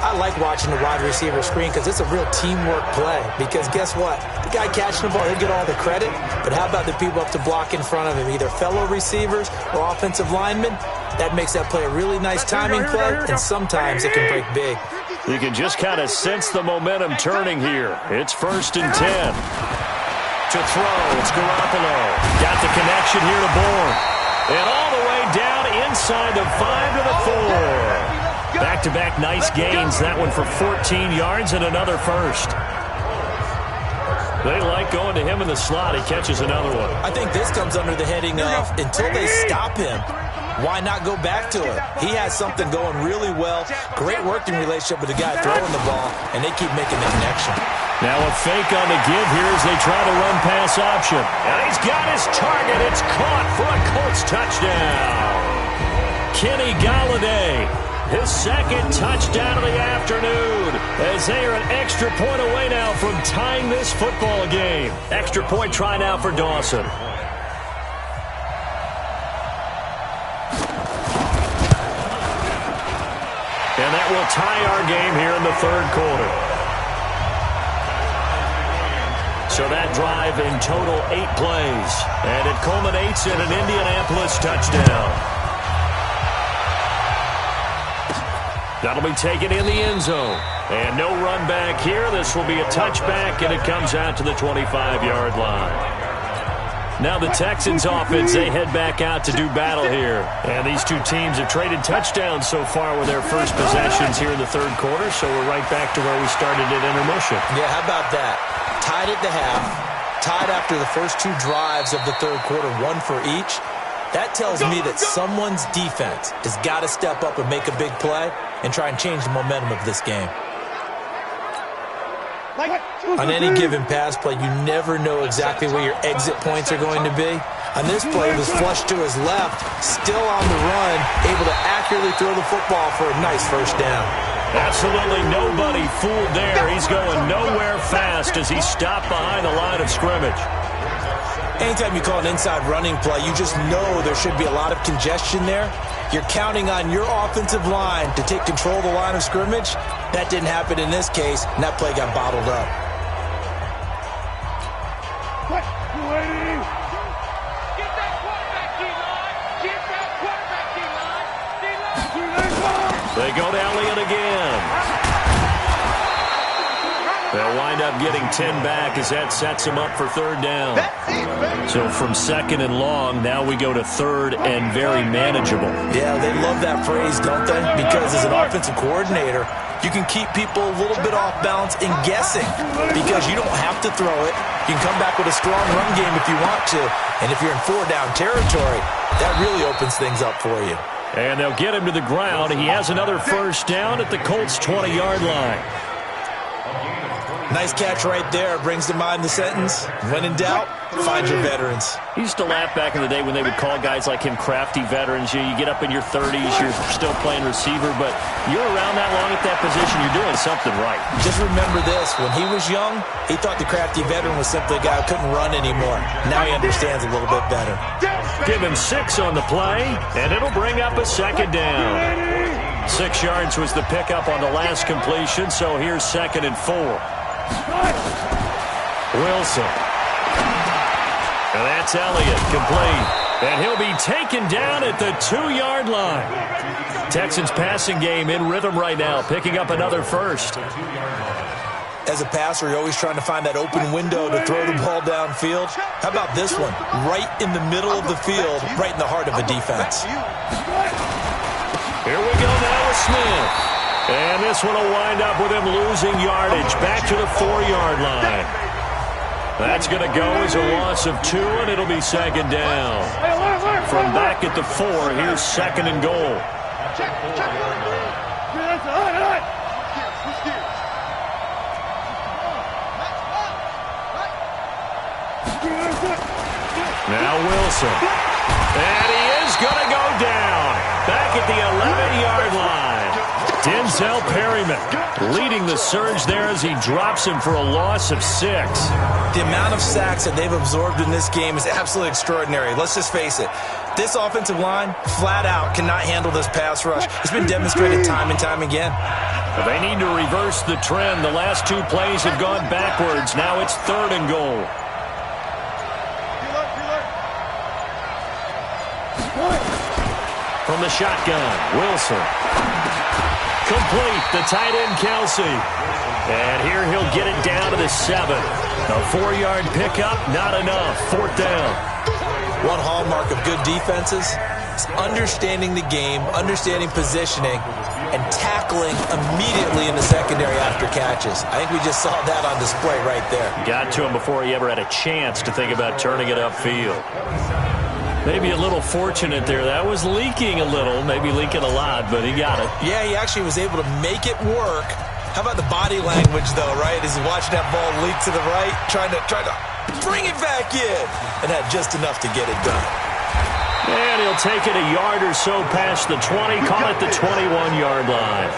I like watching the wide receiver screen because it's a real teamwork play. Because guess what? The guy catching the ball, he'll get all the credit. But how about the people up to block in front of him, either fellow receivers or offensive linemen? That makes that play a really nice timing play, and sometimes it can break big. You can just kind of sense the momentum turning here. It's 1st and 10. To throw, it's Garoppolo. Got the connection here to Bourne. And all the way down inside the 5 to the 4. Back-to-back nice gains. That one for 14 yards and another first. They like going to him in the slot. He catches another one. I think this comes under the heading of until they stop him, why not go back to it? He has something going really well. Great working relationship with the guy throwing the ball, and they keep making the connection. Now a fake on the give here as they try to run pass option. And he's got his target. It's caught for a Colts touchdown. Kenny Golladay, his second touchdown of the afternoon, as they are an extra point away now from tying this football game. Extra point try now for Dawson. And that will tie our game here in the third quarter. So that drive in total 8 plays. And it culminates in an Indianapolis touchdown. That'll be taken in the end zone. And no run back here. This will be a touchback, and it comes out to the 25-yard line. Now the Texans offense, they head back out to do battle here. And these two teams have traded touchdowns so far with their first possessions here in the third quarter, so we're right back to where we started at intermission. Yeah, how about that? Tied at the half, tied after the first 2 drives of the third quarter, 1 for each. That tells me that someone's defense has got to step up and make a big play and try and change the momentum of this game. On any given pass play, you never know exactly where your exit points are going to be. On this play, he was flushed to his left, still on the run, able to accurately throw the football for a nice first down. Absolutely nobody fooled there. He's going nowhere fast as he stopped behind the line of scrimmage. Anytime you call an inside running play, you just know there should be a lot of congestion there. You're counting on your offensive line to take control of the line of scrimmage. That didn't happen in this case, and that play got bottled up. Get that quarterback, D-line. Get that quarterback, D-line. They go to Elliott again. They'll wind up getting 10 back as that sets them up for third down. So from second and long, now we go to third and very manageable. Yeah, they love that phrase, don't they? Because as an offensive coordinator, you can keep people a little bit off balance and guessing because you don't have to throw it. You can come back with a strong run game if you want to. And if you're in 4-down territory, that really opens things up for you. And they'll get him to the ground. He has another first down at the Colts' 20-yard line. Nice catch right there. Brings to mind the sentence, when in doubt, find your veterans. He used to laugh back in the day when they would call guys like him crafty veterans. You get up in your 30s, you're still playing receiver, but you're around that long at that position, you're doing something right. Just remember this. When he was young, he thought the crafty veteran was simply a guy who couldn't run anymore. Now he understands a little bit better. Give him 6 on the play, and it'll bring up a second down. 6 yards was the pickup on the last completion, so here's 2nd and 4. Wilson. And that's Elliott, complete. And he'll be taken down at the 2-yard line. Texans passing game in rhythm right now, picking up another first. As a passer, you're always trying to find that open window to throw the ball downfield. How about this one? Right in the middle of the field, right in the heart of a defense. Here we go now with Smith. And this one will wind up with him losing yardage back to the 4-yard line. That's going to go as a loss of 2, and it'll be second down. From back at the 4, here's 2nd and goal. Now Wilson. And he is going to go down back at the 11-yard line. Denzel Perryman leading the surge there as he drops him for a loss of 6. The amount of sacks that they've absorbed in this game is absolutely extraordinary. Let's just face it. This offensive line, flat out, cannot handle this pass rush. It's been demonstrated time and time again. They need to reverse the trend. The last 2 plays have gone backwards. Now it's 3rd and goal. From the shotgun, Wilson. Complete, the tight end, Kelsey. And here he'll get it down to the 7. A 4-yard pickup, not enough. 4th down. One hallmark of good defenses, is understanding the game, understanding positioning, and tackling immediately in the secondary after catches. I think we just saw that on display right there. Got to him before he ever had a chance to think about turning it upfield. Maybe a little fortunate there. That was leaking a little, maybe leaking a lot, but he got it. Yeah, he actually was able to make it work. How about the body language, though, right? As he watched that ball leak to the right, trying to bring it back in, and had just enough to get it done. And he'll take it a yard or so past the 20, call it the 21-yard line.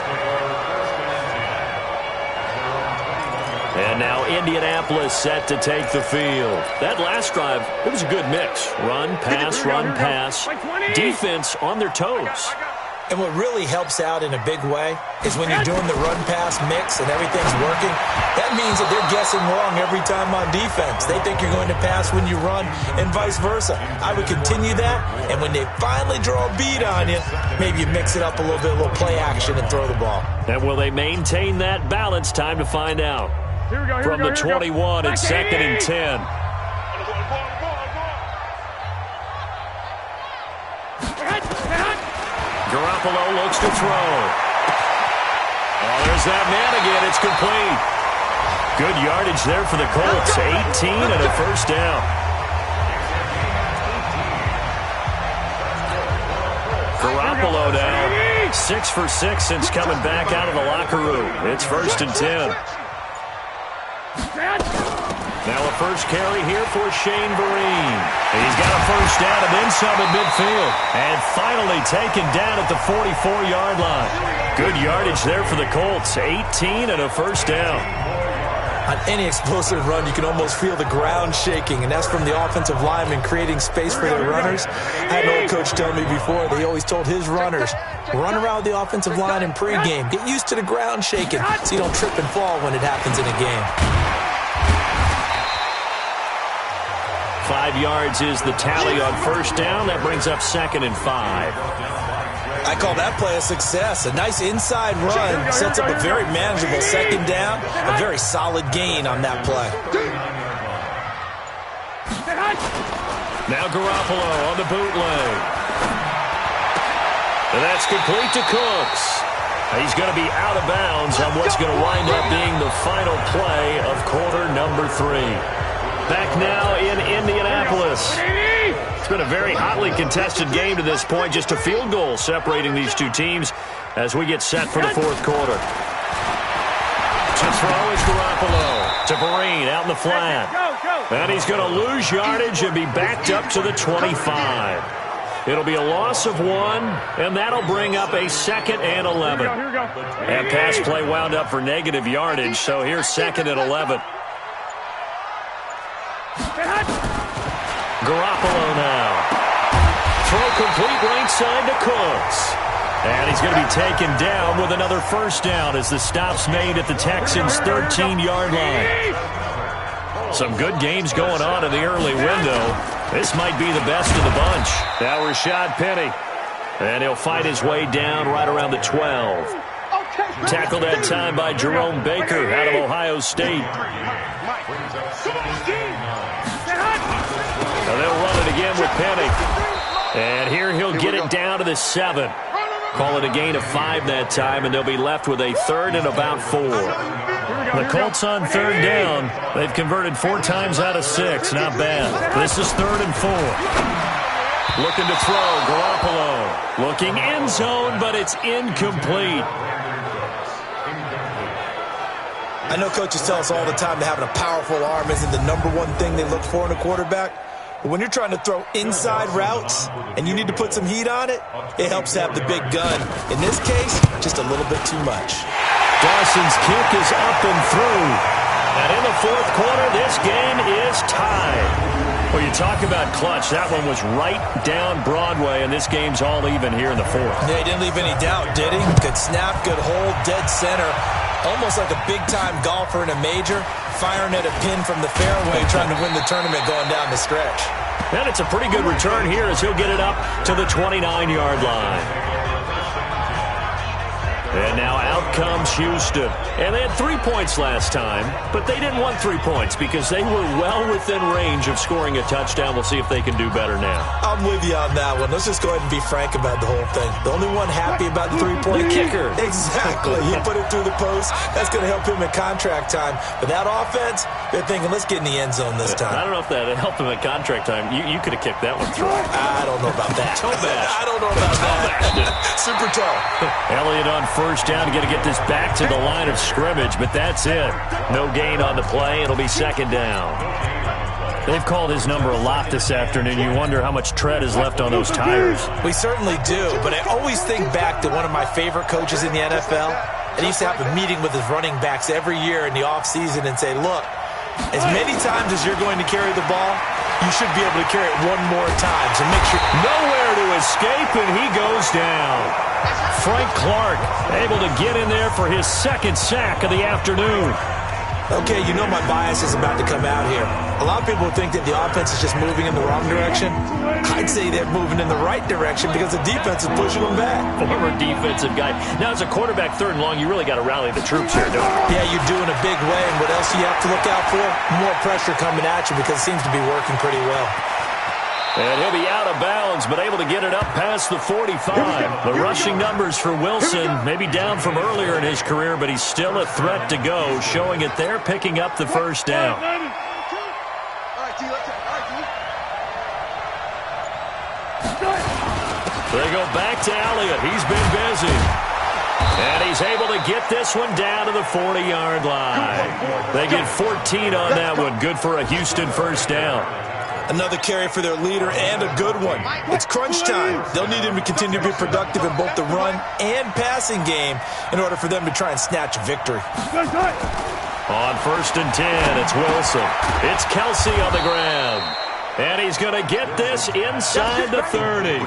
And now Indianapolis set to take the field. That last drive, it was a good mix. Run, pass. Defense on their toes. And what really helps out in a big way is when you're doing the run-pass mix and everything's working, that means that they're guessing wrong every time on defense. They think you're going to pass when you run and vice versa. I would continue that, and when they finally draw a bead on you, maybe you mix it up a little bit, a little play action, and throw the ball. And will they maintain that balance? Time to find out. From the 21, it's 2nd and 10. Garoppolo looks to throw. Oh, there's that man again. It's complete. Good yardage there for the Colts. 18 and a first down. Garoppolo now 6 for 6 since coming back out of the locker room. It's 1st and 10. Now a first carry here for Shane Vereen. He's got a first down and then some at midfield. And finally taken down at the 44-yard line. Good yardage there for the Colts. 18 and a first down. On any explosive run, you can almost feel the ground shaking, and that's from the offensive linemen creating space for their runners. I had an old coach tell me before, they always told his runners, run around the offensive line in pregame. Get used to the ground shaking so you don't trip and fall when it happens in a game. 5 yards is the tally on first down. That brings up 2nd and 5. I call that play a success. A nice inside run sets up a very manageable 2nd down. A very solid gain on that play. Now Garoppolo on the bootleg. And that's complete to Cooks. He's going to be out of bounds on what's going to wind up being the final play of quarter number 3. Back now in Indianapolis. It's been a very hotly contested game to this point. Just a field goal separating these two teams as we get set for the 4th quarter. To throw is Garoppolo. To Vereen out in the flat. And he's going to lose yardage and be backed up to the 25. It'll be a loss of 1, and that'll bring up a 2nd and 11. That pass play wound up for negative yardage, so here's 2nd and 11. Garoppolo now. Throw complete right side to Cooks. And he's going to be taken down with another first down as the stop's made at the Texans' 13-yard line. Some good games going on in the early window. This might be the best of the bunch. Now Rashad Penny. And he'll fight his way down right around the 12. Tackled that time by Jerome Baker out of Ohio State. Now they'll run it again with Penny. And here he'll get it down to the 7. Call it a gain of 5 that time, and they'll be left with a 3rd and about 4. The Colts on 3rd down. They've converted 4 times out of 6. Not bad. This is 3rd and 4. Looking to throw. Garoppolo. Looking end zone, but it's incomplete. I know coaches tell us all the time that having a powerful arm isn't the #1 thing they look for in a quarterback. But when you're trying to throw inside routes and you need to put some heat on it, it helps to have the big gun. In this case, just a little bit too much. Dawson's kick is up and through. And in the 4th quarter, this game is tied. Well, you talk about clutch. That one was right down Broadway, and this game's all even here in the 4th. Yeah, he didn't leave any doubt, did he? Good snap, good hold, dead center. Almost like a big-time golfer in a major, firing at a pin from the fairway, trying to win the tournament going down the stretch. And it's a pretty good return here as he'll get it up to the 29-yard line. And now out comes Houston. And they had 3 points last time, but they didn't want 3 points because they were well within range of scoring a touchdown. We'll see if they can do better now. I'm with you on that one. Let's just go ahead and be frank about the whole thing. The only one happy about the three-point kicker. Exactly. He put it through the post. That's going to help him in contract time. But that offense, they're thinking, let's get in the end zone this time. I don't know if that helped him in contract time. You could have kicked that one through. I don't know about that. Toe bash. I don't know about that. Super toe. Elliott on first down, going to get this back to the line of scrimmage, but that's it. No gain on the play. It'll be second down. They've called his number a lot this afternoon. You wonder how much tread is left on those tires. We certainly do, but I always think back to one of my favorite coaches in the NFL, and he used to have a meeting with his running backs every year in the offseason and say, look, as many times as you're going to carry the ball, you should be able to carry it one more time. So make sure. Nowhere to escape, and he goes down. Frank Clark able to get in there for his second sack of the afternoon. Okay, you know my bias is about to come out here. A lot of people think that the offense is just moving in the wrong direction. I'd say they're moving in the right direction because the defense is pushing them back. Former defensive guy. Now, as a quarterback, third and long, you really got to rally the troops here, don't you? Yeah, you do in a big way. And what else do you have to look out for? More pressure coming at you because it seems to be working pretty well. And he'll be out of bounds, but able to get it up past the 45. The rushing numbers for Wilson, maybe down from earlier in his career, but he's still a threat to go, showing it there, picking up the first down. They go back to Elliott. He's been busy. And he's able to get this one down to the 40-yard line. They get 14 on that one. Good for a Houston first down. Another carry for their leader and a good one. It's crunch time. They'll need him to continue to be productive in both the run and passing game in order for them to try and snatch a victory. On first and 10, it's Wilson. It's Kelsey on the ground. And he's going to get this inside the 30.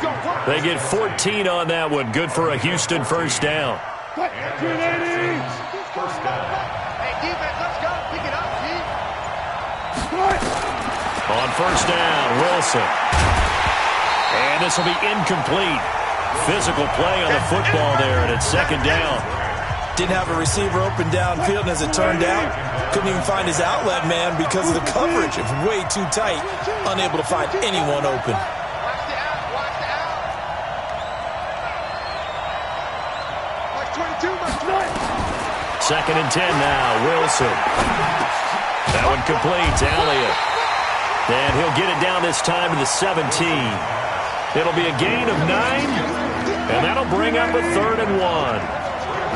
They get 14 on that one. Good for a Houston first down. Hey, defense, let's go. Pick it up, Pete. On first down, Wilson. And this will be incomplete. Physical play on the football there, and it's second down. Didn't have a receiver open downfield, and as it turned out, couldn't even find his outlet man because of the coverage. It's way too tight, unable to find anyone open. Watch the out, watch the out. Watch 22, watch 9. Second and 10 now, Wilson. That one completes, Elliott. And he'll get it down this time to the 17. It'll be a gain of 9, and that'll bring up a 3rd and 1.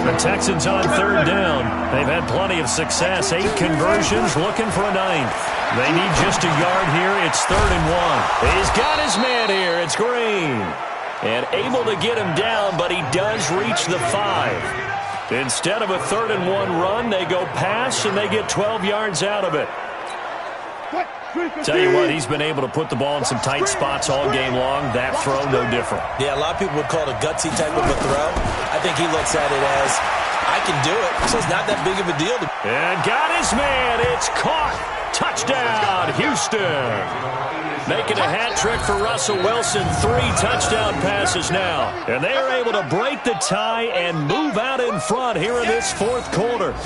The Texans on third down. They've had plenty of success. 8 conversions, looking for a 9th. They need just a yard here. It's 3rd and 1. He's got his man here. It's Green. And able to get him down, but he does reach the 5. Instead of a 3rd and 1 run, they go pass, and they get 12 yards out of it. Tell you what, he's been able to put the ball in some tight spots all game long. That throw, no different. Yeah, a lot of people would call it a gutsy type of a throw. I think he looks at it as, I can do it, so it's not that big of a deal. And got his man. It's caught. Touchdown, Houston. Making a hat trick for Russell Wilson. 3 touchdown passes now. And they are able to break the tie and move out in front here in this 4th quarter.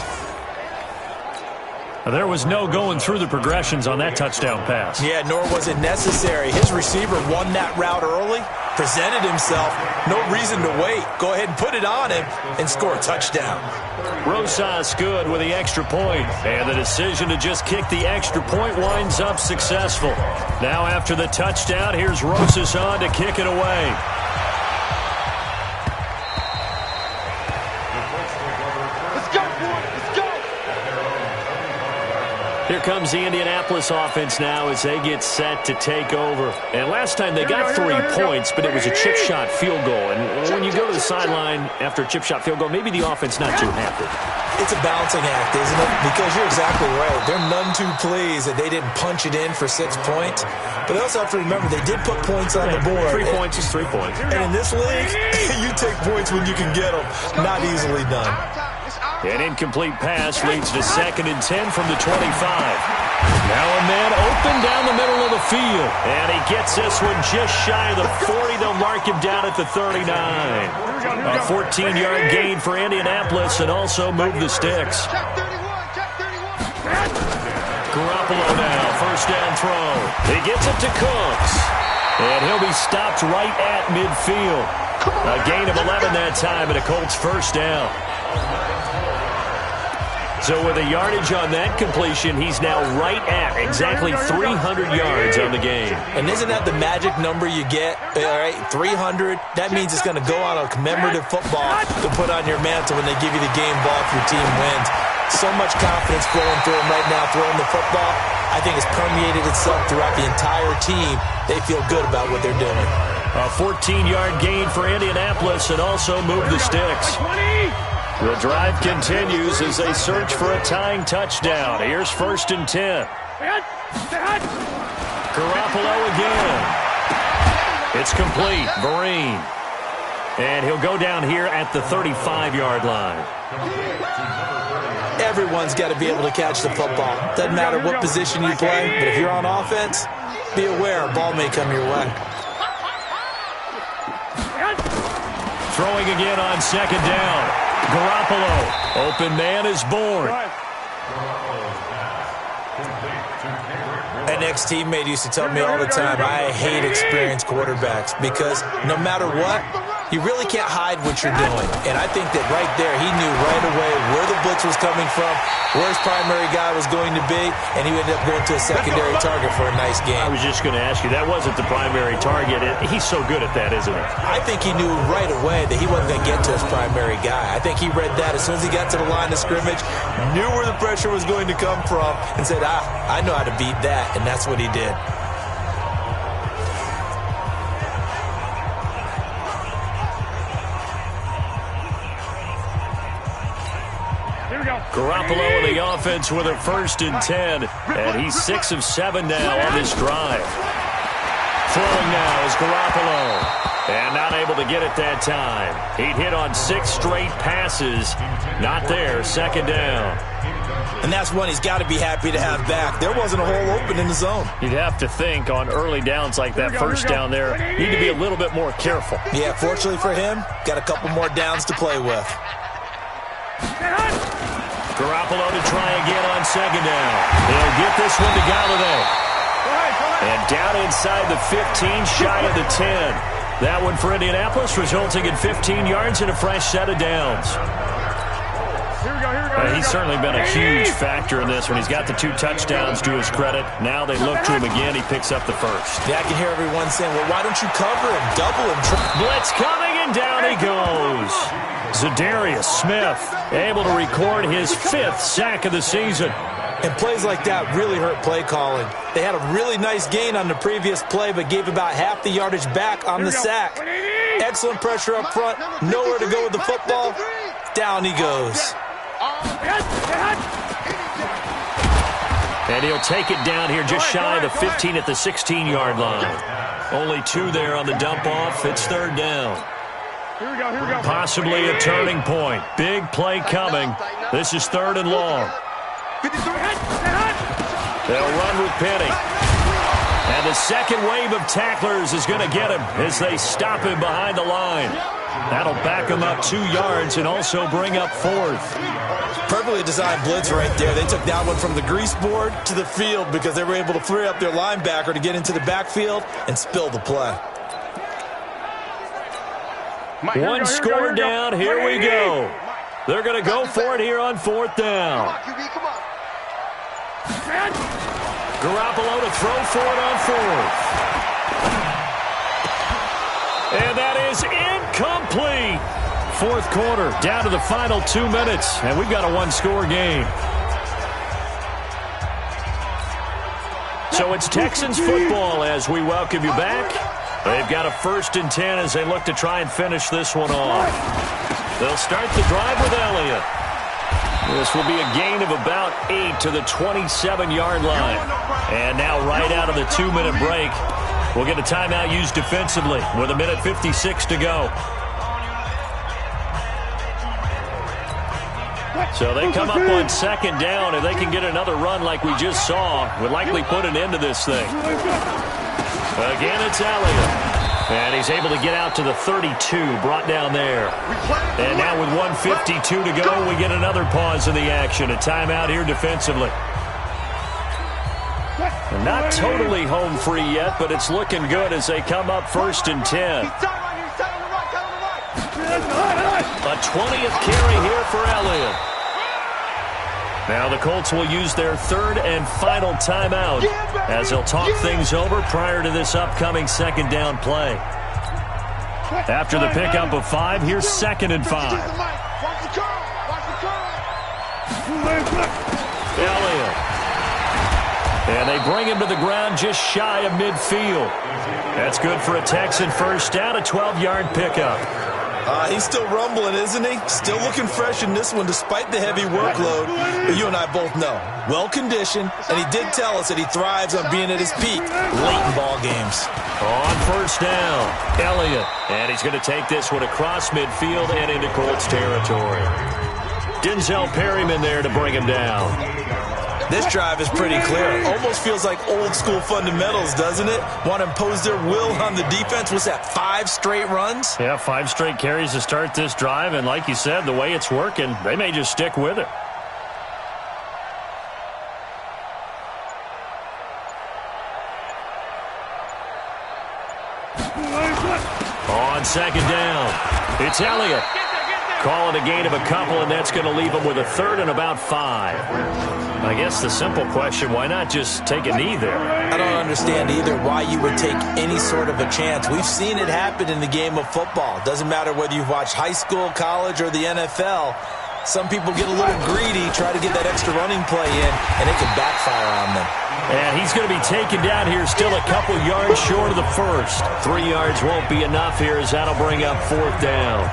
There was no going through the progressions on that touchdown pass. Yeah, nor was it necessary. His receiver won that route early, presented himself. No reason to wait. Go ahead and put it on him and score a touchdown. Rosas good with the extra point. And the decision to just kick the extra point winds up successful. Now after the touchdown, here's Rosas on to kick it away. Here comes the Indianapolis offense now as they get set to take over. And last time they got 3 points, but it was a chip shot field goal. And when you go to the sideline after a chip shot field goal, maybe the offense not too happy. It's a balancing act, isn't it? Because you're exactly right. They're none too pleased that they didn't punch it in for 6 points. But they also have to remember they did put points on the board. 3 points is 3 points. And in this league, you take points when you can get them. Not easily done. An incomplete pass leads to 2nd and 10 from the 25. Now a man open down the middle of the field. And he gets this one just shy of the 40. They'll mark him down at the 39. A 14-yard gain for Indianapolis and also move the sticks. Garoppolo now, first down throw. He gets it to Cooks. And he'll be stopped right at midfield. A gain of 11 that time and a Colts first down. So with a yardage on that completion, he's now right at exactly 300 yards on the game. And isn't that the magic number you get? All right, 300. That means it's going to go on a commemorative football to put on your mantle when they give you the game ball if your team wins. So much confidence flowing through him right now throwing the football. I think it's permeated itself throughout the entire team. They feel good about what they're doing. A 14-yard gain for Indianapolis and also move the sticks. The drive continues as they search for a tying touchdown. Here's 1st and 10. Garoppolo again. It's complete. Vereen. And he'll go down here at the 35-yard line. Everyone's got to be able to catch the football. Doesn't matter what position you play, but if you're on offense, be aware a ball may come your way. Throwing again on 2nd down. Garoppolo. Open man is born. An ex-teammate used to tell me all the time, I hate experienced quarterbacks because no matter what, you really can't hide what you're doing. And I think that right there, he knew right away where the blitz was coming from, where his primary guy was going to be, and he ended up going to a secondary target for a nice game. I was just going to ask you, that wasn't the primary target. He's so good at that, isn't he? I think he knew right away that he wasn't going to get to his primary guy. I think he read that as soon as he got to the line of scrimmage, knew where the pressure was going to come from, and said, I know how to beat that, and that's what he did. Garoppolo in the offense with a 1st and 10. And he's 6 of 7 now on this drive. Throwing now is Garoppolo. And not able to get it that time. He'd hit on 6 straight passes. Not there. 2nd down. And that's one he's got to be happy to have back. There wasn't a hole open in the zone. You'd have to think on early downs like that first down there, need to be a little bit more careful. Yeah, fortunately for him, got a couple more downs to play with. Garoppolo to try again on 2nd down. He'll get this one to Galladay. And down inside the 15, shy of the 10. That one for Indianapolis, resulting in 15 yards and a fresh set of downs. He's certainly been a huge factor in this one. He's got the 2 touchdowns to his credit. Now they look to him again. He picks up the first. Yeah, I can hear everyone saying, well, why don't you cover him, double him? Blitz coming, and down he goes. Zadarius Smith able to record his 5th sack of the season. And plays like that really hurt play calling. They had a really nice gain on the previous play, but gave about half the yardage back on the sack. Excellent pressure up front. Nowhere to go with the football. Down he goes. And he'll take it down here just shy of the 15 at the 16-yard line. Only 2 there on the dump-off. It's 3rd down. Possibly a turning point. Big play coming. This is 3rd and long. They'll run with Penny. And the second wave of tacklers is going to get him as they stop him behind the line. That'll back him up 2 yards and also bring up 4th. Perfectly designed blitz right there. They took that one from the grease board to the field because they were able to free up their linebacker to get into the backfield and spill the play. One score down. Here we go. They're going to go for it here on 4th down. Garoppolo to throw for it on 4th. And that is incomplete. 4th quarter, down to the final 2 minutes, and we've got a 1-score game. So it's Texans football as we welcome you back. They've got a 1st and 10 as they look to try and finish this one off. They'll start the drive with Elliott. This will be a gain of about 8 to the 27-yard line. And now right out of the 2-minute break, we'll get a timeout used defensively with 1:56 to go. So they come up on second down. If they can get another run like we just saw, would likely put an end to this thing. Again, it's Elliott. And he's able to get out to the 32, brought down there. And now with 1:52 to go, we get another pause in the action. A timeout here defensively. And not totally home free yet, but it's looking good as they come up 1st and 10. A 20th carry here for Elliott. Now the Colts will use their 3rd and final timeout as they'll talk things over prior to this upcoming 2nd down play. After the pickup of 5, here's 2nd and 5. Elliott. And they bring him to the ground just shy of midfield. That's good for a Texan first down, a 12-yard pickup. He's still rumbling, isn't he? Still looking fresh in this one despite the heavy workload. But you and I both know, well-conditioned, and he did tell us that he thrives on being at his peak late in ball games. On first down, Elliott. And he's going to take this one across midfield and into Colts territory. Denzel Perryman there to bring him down. This drive is pretty clear. Almost feels like old-school fundamentals, doesn't it? Want to impose their will on the defense. Was that 5 straight runs? Yeah, 5 straight carries to start this drive. And like you said, the way it's working, they may just stick with it. On second down, it's Elliott. Call it a gain of a couple, and that's going to leave him with a 3rd and about 5. I guess the simple question, why not just take a knee there? I don't understand either why you would take any sort of a chance. We've seen it happen in the game of football. Doesn't matter whether you've watched high school, college, or the NFL. Some people get a little greedy, try to get that extra running play in, and it can backfire on them. And he's going to be taken down here still a couple yards short of the first. 3 yards won't be enough here as that'll bring up 4th down.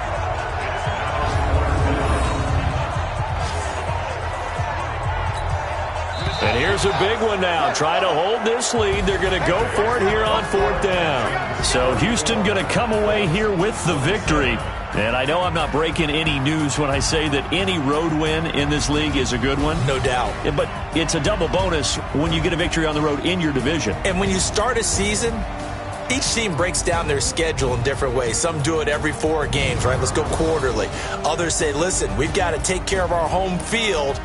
And here's a big one now. Try to hold this lead. They're going to go for it here on 4th down. So Houston going to come away here with the victory. And I know I'm not breaking any news when I say that any road win in this league is a good one. No doubt. But it's a double bonus when you get a victory on the road in your division. And when you start a season, each team breaks down their schedule in different ways. Some do it every 4 games, right? Let's go quarterly. Others say, listen, we've got to take care of our home field.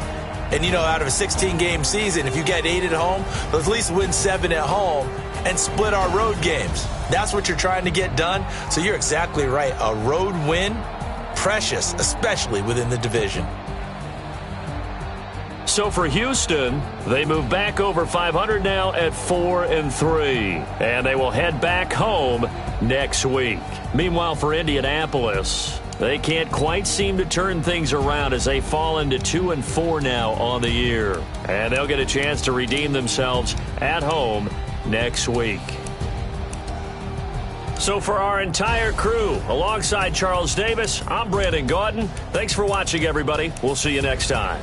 And, you know, out of a 16-game season, if you get 8 at home, let's at least win 7 at home and split our road games. That's what you're trying to get done. So you're exactly right. A road win, precious, especially within the division. So for Houston, they move back over 500 now at 4-3. And they will head back home next week. Meanwhile, for Indianapolis, they can't quite seem to turn things around as they fall into 2-4 now on the year. And they'll get a chance to redeem themselves at home next week. So for our entire crew, alongside Charles Davis, I'm Brandon Gaudin. Thanks for watching, everybody. We'll see you next time.